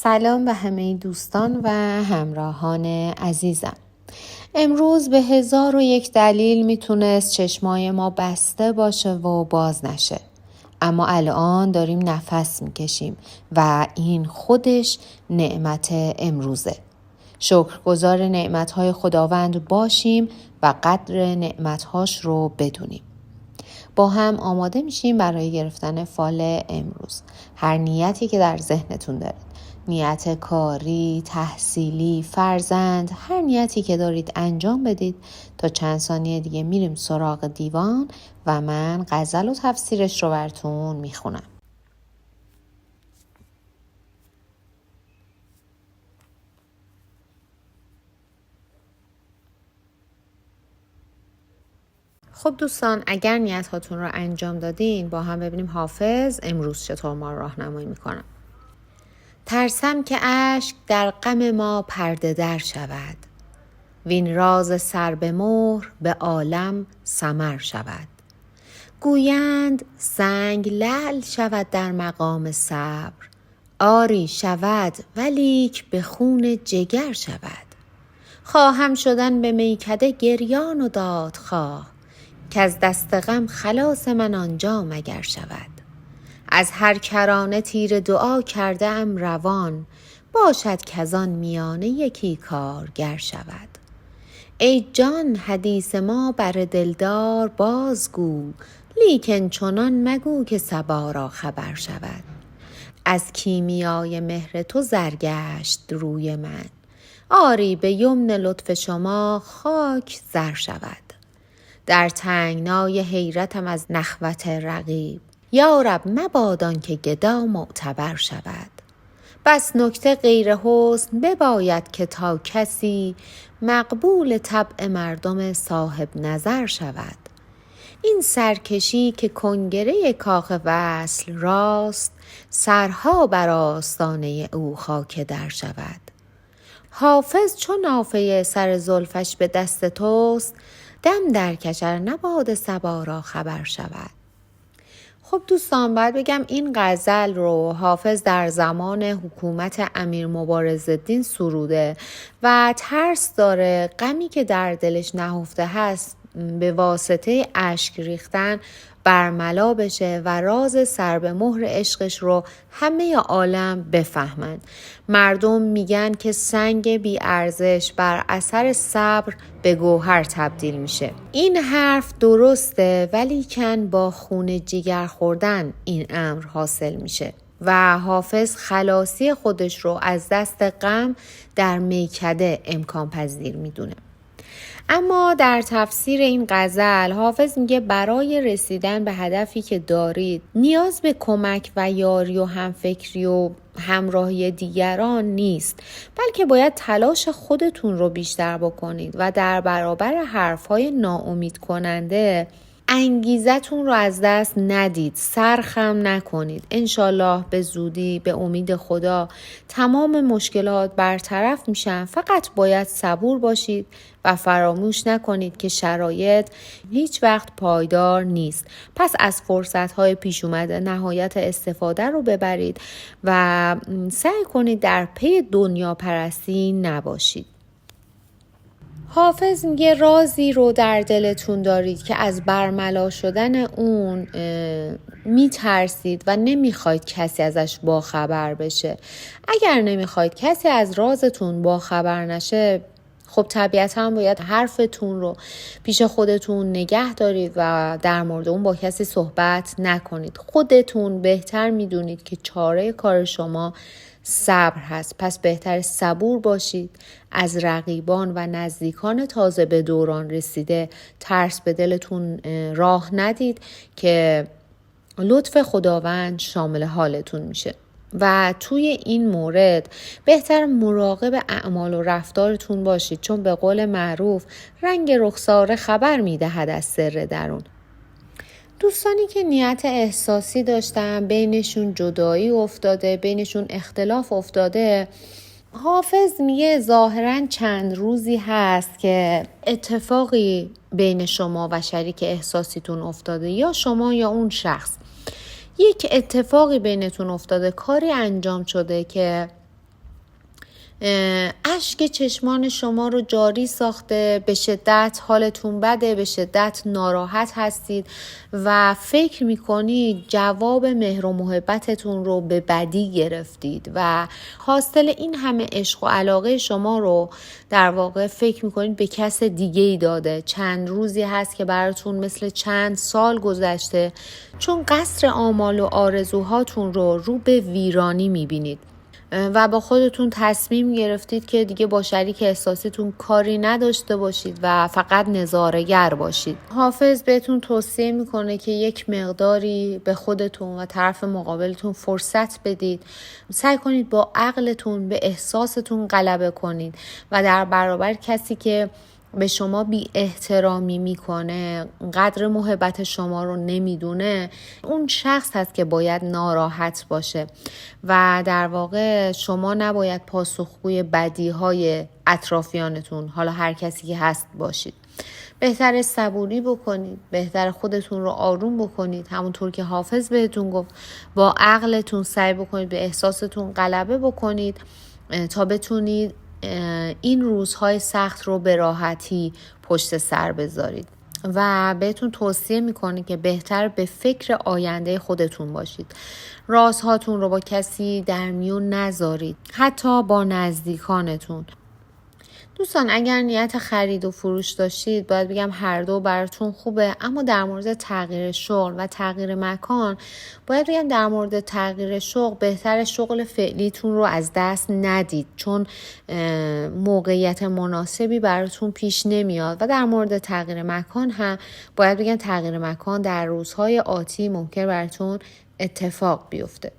سلام به همه دوستان و همراهان عزیزم. امروز به 1001 دلیل میتونست چشمای ما بسته باشه و باز نشه، اما الان داریم نفس میکشیم و این خودش نعمت امروزه. شکرگزار نعمتهای خداوند باشیم و قدر نعمتهاش رو بدونیم. با هم آماده میشیم برای گرفتن فال امروز. هر نیتی که در ذهنتون دارید، نیت کاری، تحصیلی، فرزند، هر نیتی که دارید انجام بدید. تا چند ثانیه دیگه میریم سراغ دیوان و من غزل و تفسیرش رو براتون میخونم. خب دوستان، اگر نیت هاتون رو انجام دادین، با هم ببینیم حافظ امروز چطور ما راهنمایی میکنه. ترسم که اشک در غم ما پرده در شود، وین راز سر به مهر به عالم سمر شود. گویند سنگ لعل شود در مقام صبر، آری شود ولیک به خون جگر شود. خواهم شدن به میکده گریان و دادخواه، که از دست غم خلاص من آنجا مگر شود. از هر کرانه تیر دعا کرده ام روان، باشد کزان میانه یکی کارگر شود. ای جان حدیث ما بر دلدار بازگو، لیکن چنان مگو که صبا را خبر شود. از کیمیای مهر تو زرگشت روی من، آری به یمن لطف شما خاک زر شود. در تنگنای حیرتم از نخوت رقیب، یا رب مباد که گدا معتبر شود. بس نکته غیر حسن بباید که تا کسی، مقبول طبع مردم صاحب نظر شود. این سرکشی که کنگره کاخ وصل راست، سرها بر آستانه او خاک در شود. حافظ چون نافه سر زلفش به دست توست، دم در کشر نباد صبا را خبر شود. خب دوستان، باید بگم این غزل رو حافظ در زمان حکومت امیر مبارزالدین سروده و ترس داره غمی که در دلش نهفته هست به واسطه اشک ریختن برملا بشه و راز سر به مهر عشقش رو همه عالم بفهمن. مردم میگن که سنگ بی ارزش بر اثر صبر به گوهر تبدیل میشه. این حرف درسته، ولیکن با خون جگر خوردن این امر حاصل میشه و حافظ خلاصی خودش رو از دست غم در میکده امکان پذیر میدونه. اما در تفسیر این غزل حافظ میگه برای رسیدن به هدفی که دارید نیاز به کمک و یاری و همفکری و همراهی دیگران نیست، بلکه باید تلاش خودتون رو بیشتر بکنید و در برابر حرفهای ناامید کننده انگیزتون رو از دست ندید، سرخم نکنید. انشالله به زودی به امید خدا تمام مشکلات برطرف میشن. فقط باید صبور باشید و فراموش نکنید که شرایط هیچ وقت پایدار نیست. پس از فرصت‌های پیش اومده نهایت استفاده رو ببرید و سعی کنید در پی دنیا پرستی نباشید. حافظ میگه رازی رو در دلتون دارید که از برملا شدن اون میترسید و نمیخواید کسی ازش باخبر بشه. اگر نمیخواید کسی از رازتون باخبر نشه، خب طبیعتا باید حرفتون رو پیش خودتون نگه دارید و در مورد اون با کسی صحبت نکنید. خودتون بهتر میدونید که چاره کار شما صبر هست، پس بهتر صبور باشید. از رقیبان و نزدیکان تازه به دوران رسیده ترس به دلتون راه ندید که لطف خداوند شامل حالتون میشه و توی این مورد بهتر مراقب اعمال و رفتارتون باشید، چون به قول معروف رنگ رخساره خبر میدهد از سر درون. دوستانی که نیت احساسی داشتن، بینشون جدایی افتاده، بینشون اختلاف افتاده، حافظ میگه ظاهراً چند روزی هست که اتفاقی بین شما و شریک احساسیتون افتاده، یا شما یا اون شخص یک اتفاقی بینتون افتاده، کاری انجام شده که اشک چشمان شما رو جاری ساخته، به شدت حالتون بده، به شدت ناراحت هستید و فکر میکنید جواب مهر و محبتتون رو به بدی گرفتید و حاصل این همه عشق و علاقه شما رو در واقع فکر میکنید به کس دیگه ای داده. چند روزی هست که براتون مثل چند سال گذشته، چون قصر آمال و آرزوهاتون رو به ویرانی میبینید و با خودتون تصمیم گرفتید که دیگه با شریک احساسیتون کاری نداشته باشید و فقط نظاره‌گر باشید. حافظ بهتون توصیه میکنه که یک مقداری به خودتون و طرف مقابلتون فرصت بدید. سعی کنید با عقلتون به احساستون غلبه کنید و در برابر کسی که به شما بی احترامی میکنه، قدر محبت شما رو نمیدونه، اون شخص هست که باید ناراحت باشه و در واقع شما نباید پاسخگوی بدیهای اطرافیانتون، حالا هر کسی که هست، باشید. بهتره صبوری بکنید، بهتره خودتون رو آروم بکنید، همونطور که حافظ بهتون گفت با عقلتون سعی بکنید به احساستون غلبه بکنید تا بتونید این روزهای سخت رو به راحتی پشت سر بذارید و بهتون توصیه میکنه که بهتر به فکر آینده خودتون باشید. رازهاتون رو با کسی در میون نذارید، حتی با نزدیکانتون. دوستان اگر نیت خرید و فروش داشتید، باید بگم هر دو براتون خوبه، اما در مورد تغییر شغل و تغییر مکان باید بگم در مورد تغییر شغل بهتر شغل فعلیتون رو از دست ندید، چون موقعیت مناسبی براتون پیش نمیاد و در مورد تغییر مکان هم باید بگم تغییر مکان در روزهای آتی ممکن براتون اتفاق بیفته.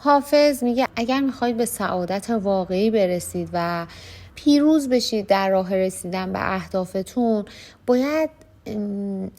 حافظ میگه اگر میخواید به سعادت واقعی برسید و پیروز بشید در راه رسیدن به اهدافتون، باید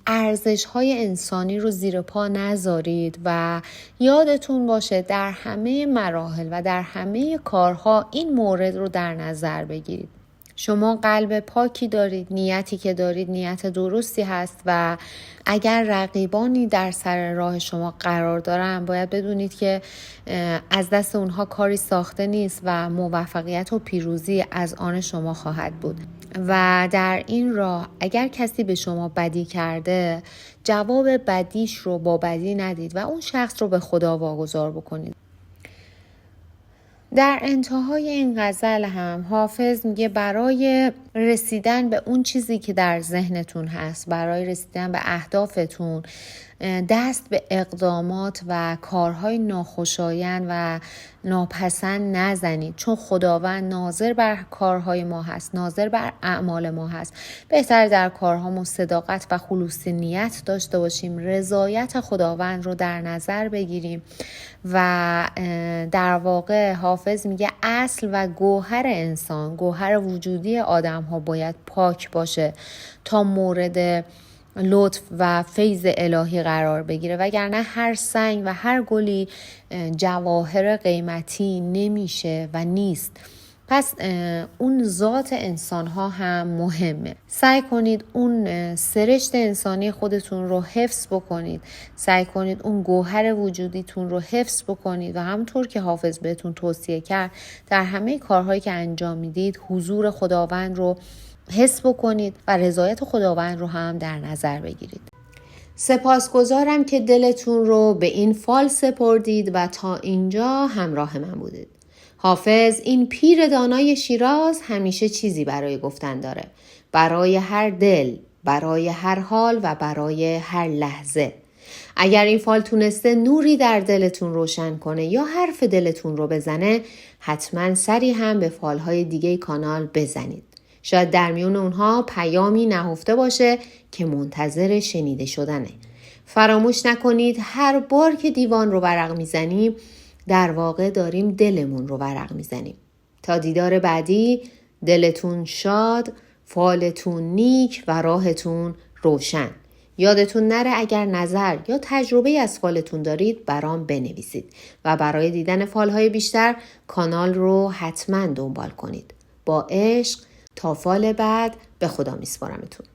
ارزش‌های انسانی رو زیر پا نذارید و یادتون باشه در همه مراحل و در همه کارها این مورد رو در نظر بگیرید. شما قلب پاکی دارید، نیتی که دارید نیت درستی هست و اگر رقیبانی در سر راه شما قرار دارن، باید بدونید که از دست اونها کاری ساخته نیست و موفقیت و پیروزی از آن شما خواهد بود و در این راه اگر کسی به شما بدی کرده، جواب بدیش رو با بدی ندید و اون شخص رو به خدا واگذار بکنید. در انتهای این غزل هم حافظ میگه برای رسیدن به اون چیزی که در ذهنتون هست، برای رسیدن به اهدافتون، دست به اقدامات و کارهای ناخوشایند و ناپسند نزنید، چون خداوند ناظر بر کارهای ما هست، ناظر بر اعمال ما هست. بهتر در کارهامون صداقت و خلوص نیت داشته باشیم، رضایت خداوند رو در نظر بگیریم و در واقع حافظ میگه اصل و گوهر انسان، گوهر وجودی آدم ها باید پاک باشه تا مورد لطف و فیض الهی قرار بگیره، وگرنه هر سنگ و هر گلی جواهر قیمتی نمیشه و نیست. پس اون ذات انسان ها هم مهمه. سعی کنید اون سرشت انسانی خودتون رو حفظ بکنید، سعی کنید اون گوهر وجودیتون رو حفظ بکنید و همونطور که حافظ بهتون توصیه کرد در همه کارهایی که انجام میدید حضور خداوند رو حس بکنید و رضایت خداوند رو هم در نظر بگیرید. سپاسگزارم که دلتون رو به این فال سپردید و تا اینجا همراه من بودید. حافظ این پیر دانای شیراز همیشه چیزی برای گفتن داره، برای هر دل، برای هر حال و برای هر لحظه. اگر این فال تونسته نوری در دلتون روشن کنه یا حرف دلتون رو بزنه، حتما سری هم به فالهای دیگه کانال بزنید. شاید در میون اونها پیامی نهفته باشه که منتظر شنیده شدنه. فراموش نکنید هر بار که دیوان رو ورق میزنیم، در واقع داریم دلمون رو ورق میزنیم. تا دیدار بعدی، دلتون شاد، فالتون نیک و راهتون روشن. یادتون نره اگر نظر یا تجربه از فالتون دارید برام بنویسید و برای دیدن فالهای بیشتر کانال رو حتما دنبال کنید. با عشق تا فال بعد، به خدا میسپارمتون.